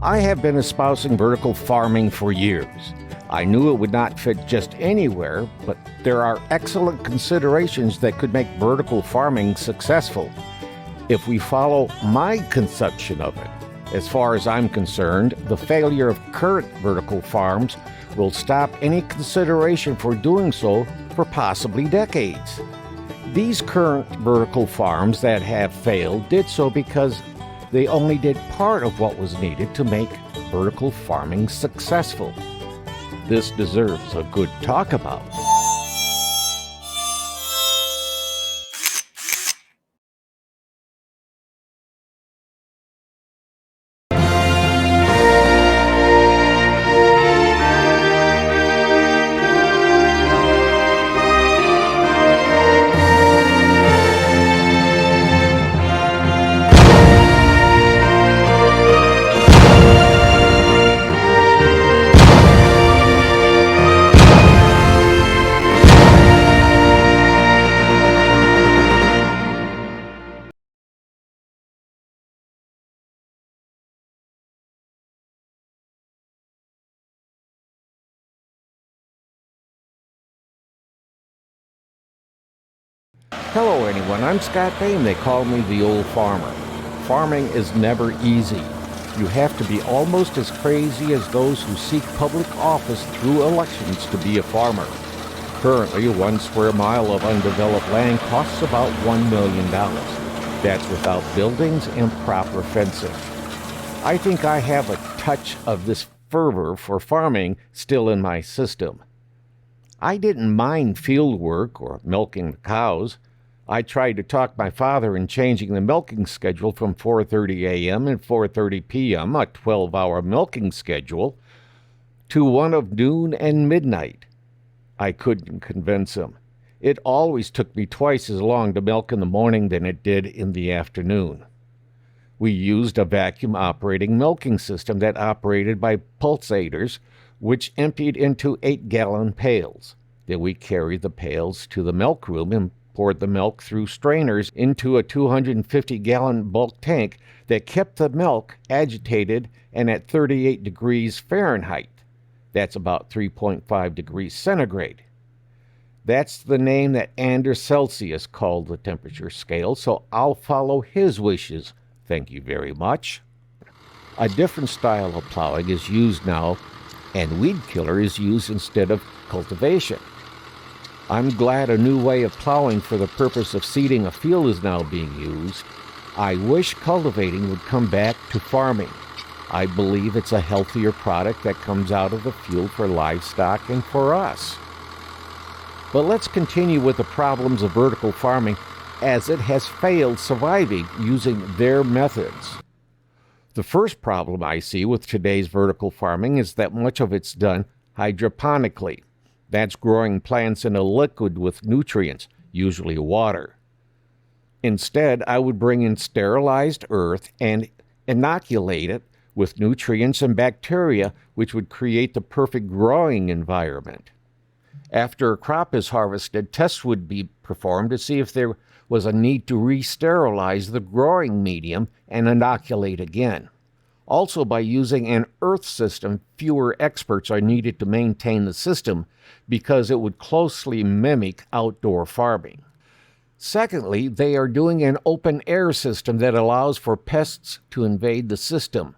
I have been espousing vertical farming for years. I knew it would not fit just anywhere, but there are excellent considerations that could make vertical farming successful if we follow my conception of it. As far as I'm concerned, the failure of current vertical farms will stop any consideration for doing so for possibly decades. These current vertical farms that have failed did so because they only did part of what was needed to make vertical farming successful. This deserves a good talk about. Hello anyone, I'm Scott Bame. They call me the old farmer. Farming is never easy. You have to be almost as crazy as those who seek public office through elections to be a farmer. Currently, 1 square mile of undeveloped land costs about $1 million. That's without buildings and proper fencing. I think I have a touch of this fervor for farming still in my system. I didn't mind field work or milking the cows. I tried to talk my father into changing the milking schedule from 4:30 a.m. and 4:30 p.m., a 12-hour milking schedule, to one of noon and midnight. I couldn't convince him. It always took me twice as long to milk in the morning than it did in the afternoon. We used a vacuum-operating milking system that operated by pulsators, which emptied into 8-gallon pails. Then we carried the pails to the milk room and poured the milk through strainers into a 250-gallon bulk tank that kept the milk agitated and at 38 degrees Fahrenheit. That's about 3.5 degrees centigrade. That's the name that Anders Celsius called the temperature scale, so I'll follow his wishes. Thank you very much. A different style of plowing is used now, and weed killer is used instead of cultivation. I'm glad a new way of plowing for the purpose of seeding a field is now being used. I wish cultivating would come back to farming. I believe it's a healthier product that comes out of the field for livestock and for us. But let's continue with the problems of vertical farming as it has failed surviving using their methods. The first problem I see with today's vertical farming is that much of it's done hydroponically. That's growing plants in a liquid with nutrients, usually water. Instead, I would bring in sterilized earth and inoculate it with nutrients and bacteria, which would create the perfect growing environment. After a crop is harvested, tests would be performed to see if there was a need to re-sterilize the growing medium and inoculate again. Also, by using an earth system, fewer experts are needed to maintain the system because it would closely mimic outdoor farming. Secondly, they are doing an open-air system that allows for pests to invade the system.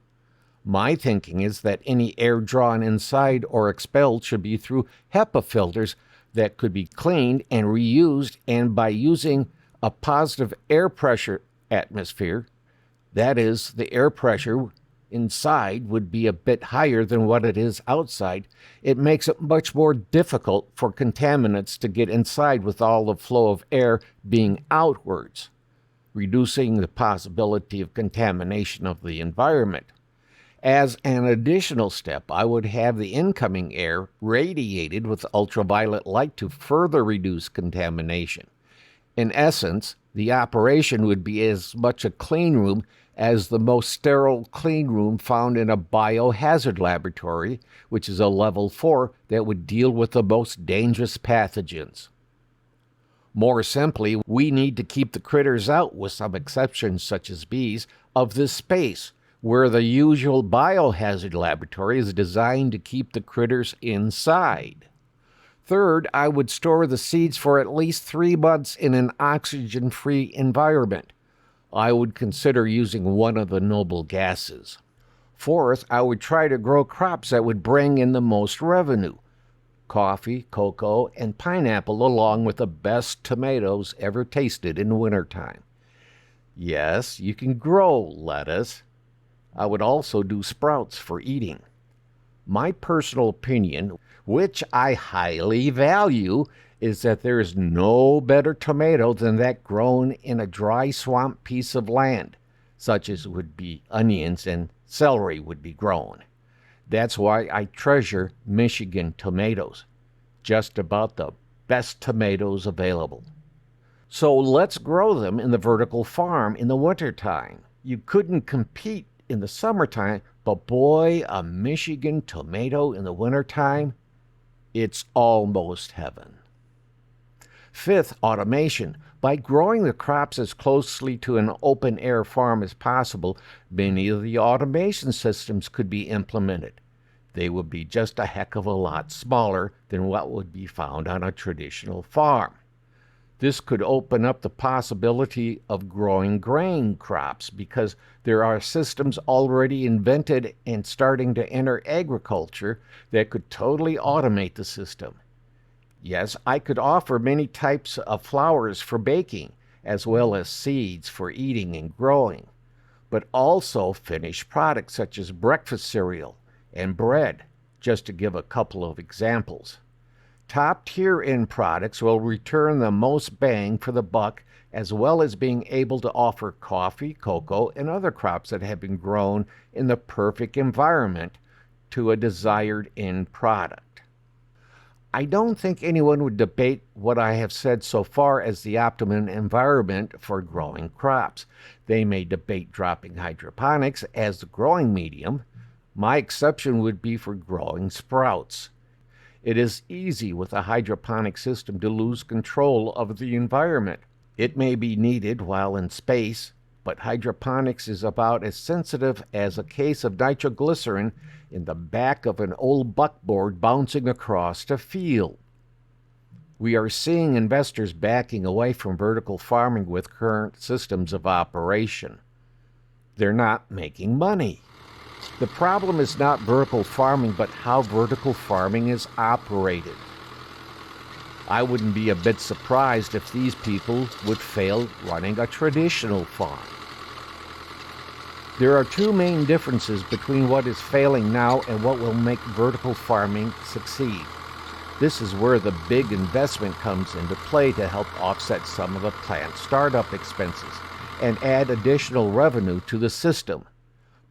My thinking is that any air drawn inside or expelled should be through HEPA filters that could be cleaned and reused, and by using a positive air pressure atmosphere, that is, the air pressure inside would be a bit higher than what it is outside, it makes it much more difficult for contaminants to get inside with all the flow of air being outwards, reducing the possibility of contamination of the environment. As an additional step, I would have the incoming air radiated with ultraviolet light to further reduce contamination. In essence, the operation would be as much a clean room as the most sterile clean room found in a biohazard laboratory, which is a level 4 that would deal with the most dangerous pathogens. More simply, we need to keep the critters out, with some exceptions such as bees, of this space, where the usual biohazard laboratory is designed to keep the critters inside. Third, I would store the seeds for at least 3 months in an oxygen-free environment. I would consider using one of the noble gases. Fourth, I would try to grow crops that would bring in the most revenue. Coffee, cocoa, and pineapple along with the best tomatoes ever tasted in wintertime. Yes, you can grow lettuce. I would also do sprouts for eating. My personal opinion, which I highly value, is that there is no better tomato than that grown in a dry swamp piece of land, such as would be onions and celery would be grown. That's why I treasure Michigan tomatoes. Just about the best tomatoes available. So let's grow them in the vertical farm in the wintertime. You couldn't compete in the summertime, but boy, a Michigan tomato in the wintertime, it's almost heaven. Fifth, automation. By growing the crops as closely to an open-air farm as possible, many of the automation systems could be implemented. They would be just a heck of a lot smaller than what would be found on a traditional farm. This could open up the possibility of growing grain crops because there are systems already invented and starting to enter agriculture that could totally automate the system. Yes, I could offer many types of flours for baking, as well as seeds for eating and growing, but also finished products such as breakfast cereal and bread, just to give a couple of examples. Top-tier end products will return the most bang for the buck, as well as being able to offer coffee, cocoa, and other crops that have been grown in the perfect environment to a desired end product. I don't think anyone would debate what I have said so far as the optimum environment for growing crops. They may debate dropping hydroponics as the growing medium. My exception would be for growing sprouts. It is easy with a hydroponic system to lose control of the environment. It may be needed while in space, but hydroponics is about as sensitive as a case of nitroglycerin in the back of an old buckboard bouncing across a field. We are seeing investors backing away from vertical farming with current systems of operation. They're not making money. The problem is not vertical farming, but how vertical farming is operated. I wouldn't be a bit surprised if these people would fail running a traditional farm. There are two main differences between what is failing now and what will make vertical farming succeed. This is where the big investment comes into play to help offset some of the plant startup expenses and add additional revenue to the system.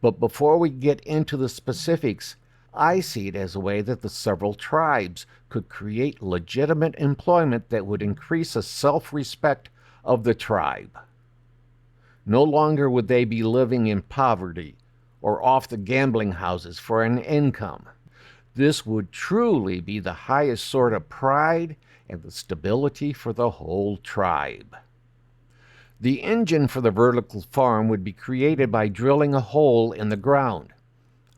But before we get into the specifics, I see it as a way that the several tribes could create legitimate employment that would increase the self-respect of the tribe. No longer would they be living in poverty or off the gambling houses for an income. This would truly be the highest sort of pride and the stability for the whole tribe. The engine for the vertical farm would be created by drilling a hole in the ground.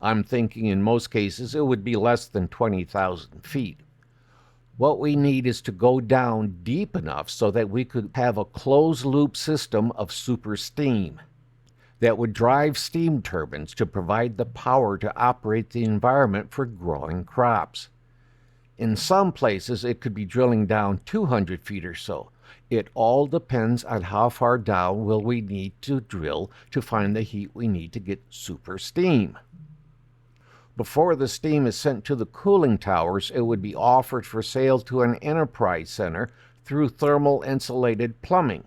I'm thinking in most cases it would be less than 20,000 feet. What we need is to go down deep enough so that we could have a closed-loop system of super steam that would drive steam turbines to provide the power to operate the environment for growing crops. In some places, it could be drilling down 200 feet or so. It all depends on how far down will we need to drill to find the heat we need to get super steam. Before the steam is sent to the cooling towers, it would be offered for sale to an enterprise center through thermal insulated plumbing.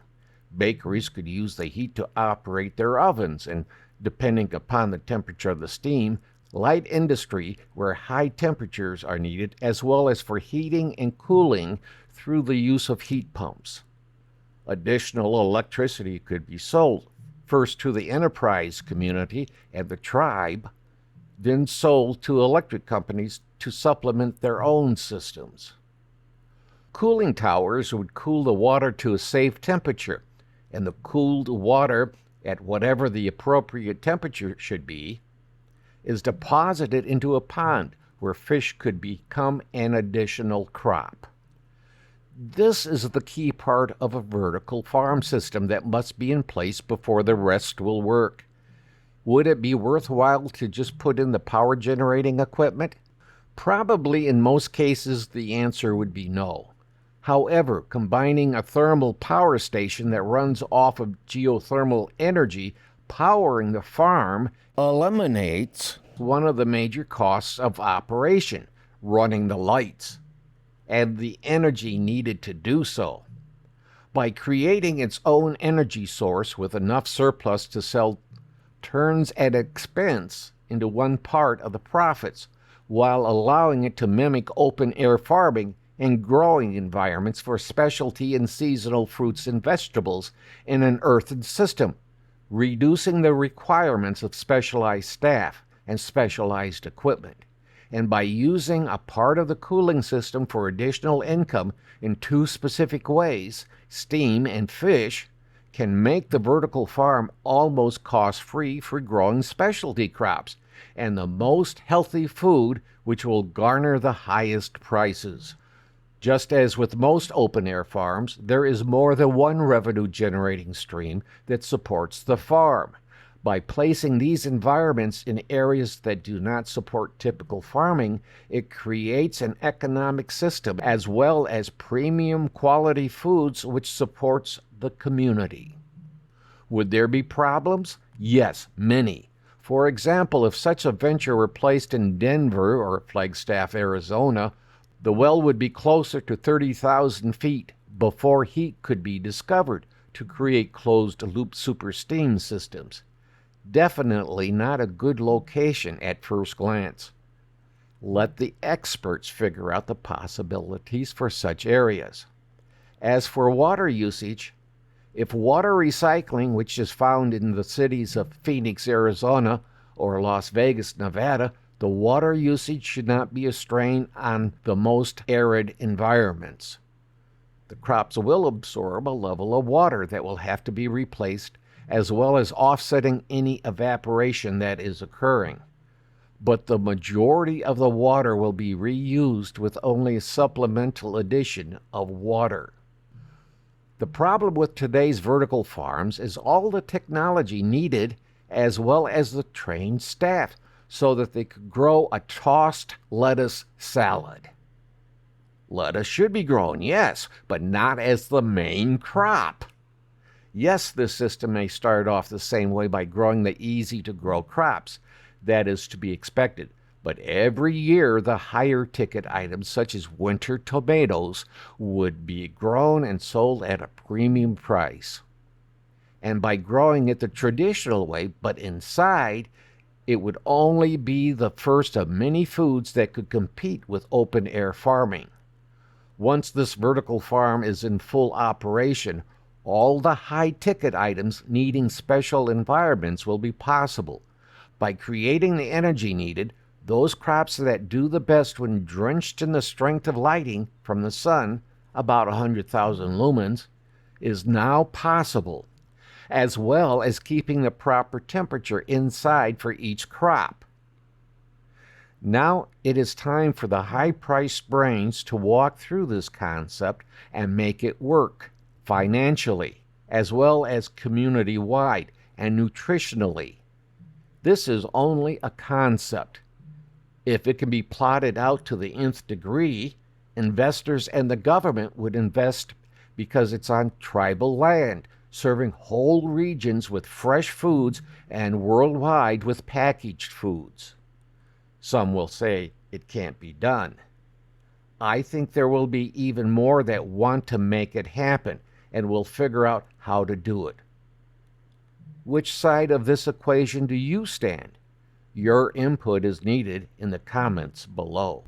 Bakeries could use the heat to operate their ovens, and depending upon the temperature of the steam, light industry where high temperatures are needed, as well as for heating and cooling through the use of heat pumps. Additional electricity could be sold, first to the enterprise community and the tribe, then sold to electric companies to supplement their own systems. Cooling towers would cool the water to a safe temperature, and the cooled water at whatever the appropriate temperature should be, is deposited into a pond where fish could become an additional crop. This is the key part of a vertical farm system that must be in place before the rest will work. Would it be worthwhile to just put in the power generating equipment? Probably in most cases the answer would be no. However, combining a thermal power station that runs off of geothermal energy powering the farm eliminates one of the major costs of operation, running the lights, and the energy needed to do so. By creating its own energy source with enough surplus to sell turns at expense into one part of the profits, while allowing it to mimic open-air farming and growing environments for specialty and seasonal fruits and vegetables in an earthen system, reducing the requirements of specialized staff and specialized equipment. And by using a part of the cooling system for additional income in two specific ways, steam and fish, can make the vertical farm almost cost-free for growing specialty crops and the most healthy food, which will garner the highest prices. Just as with most open-air farms, there is more than one revenue-generating stream that supports the farm. By placing these environments in areas that do not support typical farming, it creates an economic system as well as premium quality foods which supports the community. Would there be problems? Yes, many. For example, if such a venture were placed in Denver or Flagstaff, Arizona, the well would be closer to 30,000 feet before heat could be discovered to create closed-loop super steam systems. Definitely not a good location at first glance. Let the experts figure out the possibilities for such areas. As for water usage, if water recycling, which is found in the cities of Phoenix, Arizona, or Las Vegas, Nevada, the water usage should not be a strain on the most arid environments. The crops will absorb a level of water that will have to be replaced, as well as offsetting any evaporation that is occurring. But the majority of the water will be reused with only a supplemental addition of water. The problem with today's vertical farms is all the technology needed as well as the trained staff so that they could grow a tossed lettuce salad. Lettuce should be grown, yes, but not as the main crop. Yes, this system may start off the same way by growing the easy-to-grow crops. That is to be expected. But every year, the higher-ticket items, such as winter tomatoes, would be grown and sold at a premium price. And by growing it the traditional way, but inside, it would only be the first of many foods that could compete with open-air farming. Once this vertical farm is in full operation, all the high-ticket items needing special environments will be possible. By creating the energy needed, those crops that do the best when drenched in the strength of lighting from the sun, about 100,000 lumens, is now possible, as well as keeping the proper temperature inside for each crop. Now it is time for the high-priced brains to walk through this concept and make it work financially, as well as community-wide and nutritionally. This is only a concept. If it can be plotted out to the nth degree, investors and the government would invest because it's on tribal land, serving whole regions with fresh foods and worldwide with packaged foods. Some will say it can't be done. I think there will be even more that want to make it happen and will figure out how to do it. Which side of this equation do you stand? Your input is needed in the comments below.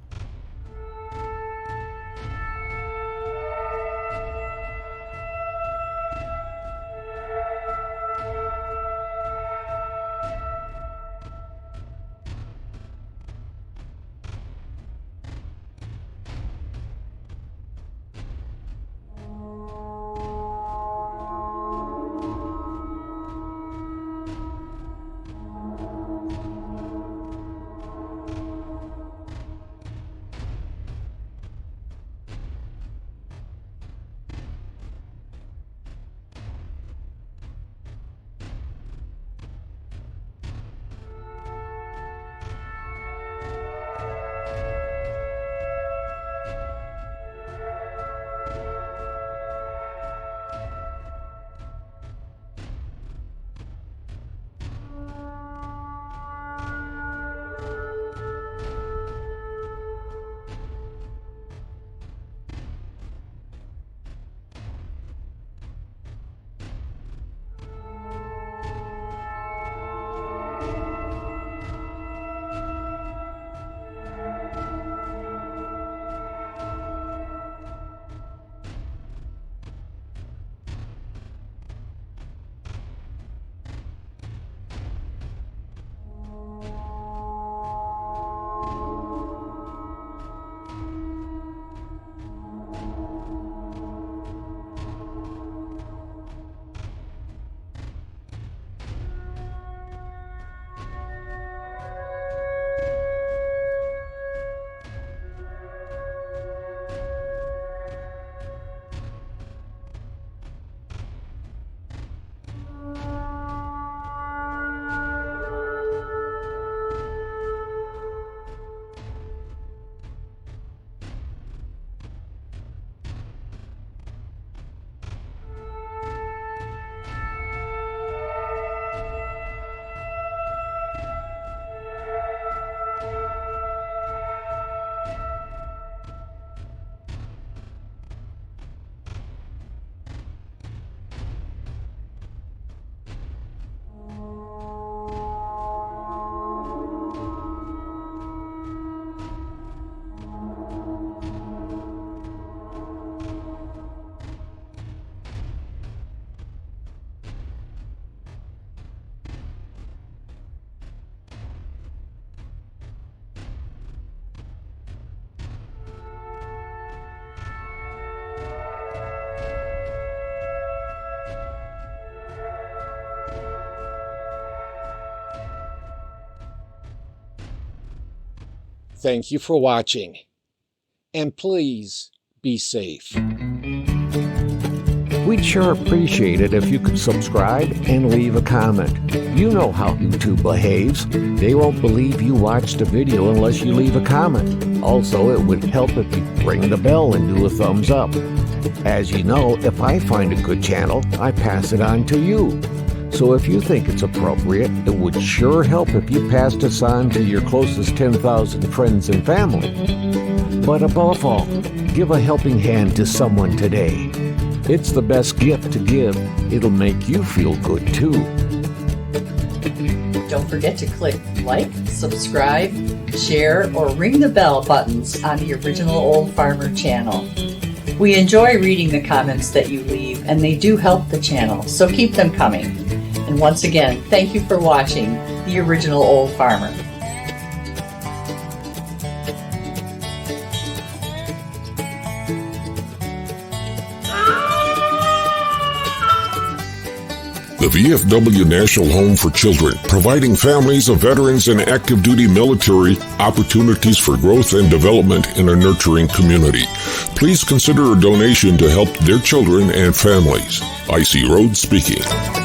Thank you for watching. And please be safe. We'd sure appreciate it if you could subscribe and leave a comment. You know how YouTube behaves. They won't believe you watched a video unless you leave a comment. Also, it would help if you ring the bell and do a thumbs up. As you know, if I find a good channel, I pass it on to you. So if you think it's appropriate, it would sure help if you passed us on to your closest 10,000 friends and family. But above all, give a helping hand to someone today. It's the best gift to give. It'll make you feel good too. Don't forget to click like, subscribe, share, or ring the bell buttons on the Original Old Farmer channel. We enjoy reading the comments that you leave, and they do help the channel, so keep them coming. And once again, thank you for watching the Original Old Farmer. The VFW National Home for Children, providing families of veterans and active duty military opportunities for growth and development in a nurturing community. Please consider a donation to help their children and families. I.C. Rhodes speaking.